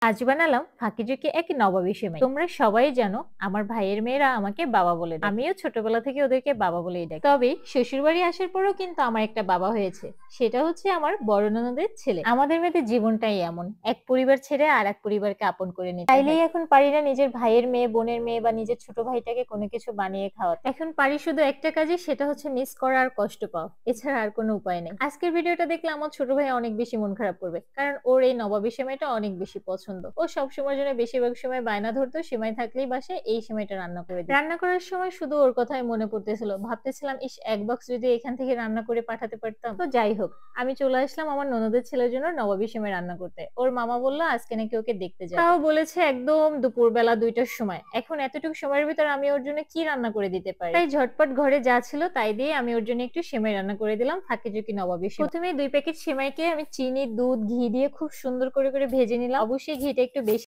আজ বানালাম ফাঁকিঝুঁকি এক নবাবী সেমাই। তোমরা সবাই জানো আমার ভাইয়ের মেয়েরা আমাকে বাবা বলে ডাকে। আমিও ছোটবেলা থেকে ওদেরকে বাবা বলেই ডাকি। তবে শ্বশুরবাড়ি আসার পরও কিন্তু আমার একটা বাবা হয়েছে, সেটা হচ্ছে আমার বড় ননদের ছেলে। আমাদের মেয়েদের জীবনটাই এমন, এক পরিবার ছেড়ে আর এক পরিবারকে আপন করে নিতে হয়। তাইলেই এখন পারি না নিজের ভাইয়ের মেয়ে, বোনের মেয়ে বা নিজের ছোট ভাইটাকে কোনো কিছু বানিয়ে খাওয়াতে। এখন পারি শুধু একটা কাজে, সেটা হচ্ছে মিস করা আর কষ্ট পাওয়া, এছাড়া আর কোনো উপায় নেই। আজকের ভিডিওটা দেখলে আমার ছোট ভাই অনেক বেশি মন খারাপ করবে, কারণ ওর এই নবাবী সেমাইটা অনেক বেশি পছন্দ। ও সব সময়ের জন্য বেশিরভাগ সময় বায়না ধরতো সেমাই থাকলেই বাসায় এই সেমাইটা রান্না করে দিই। রান্না করার সময় শুধু ওর কথাই মনে পড়তেছিল, ভাবতেছিলাম ইস এক বক্স যদি এখান থেকে রান্না করে পাঠাতে পারতাম। তো যাই হোক, আমি চলে আসলাম আমার ননদের ছেলের জন্য নবাবী সেমাই রান্না করতে। ওর মামা বললো আজকে নাকি ওকে দেখতে যাবে, তাও বলেছে একদম দুপুরবেলা 2টার সময়। এখন এতটুকু সময়ের ভিতর আমি ওর জন্য কি রান্না করে দিতে পারি? তাই ঝটপট ঘরে যা ছিল তাই দিয়ে আমি ওর জন্য একটু সেমাই রান্না করে দিলাম, ফাঁকিঝুঁকি নবাবী সেমাই। প্রথমে 2 প্যাকেট সেমাইকে আমি চিনি, দুধ, ঘি দিয়ে খুব সুন্দর করে ভেজে নিলাম। অবশ্যই ঘিটা একটু বেশি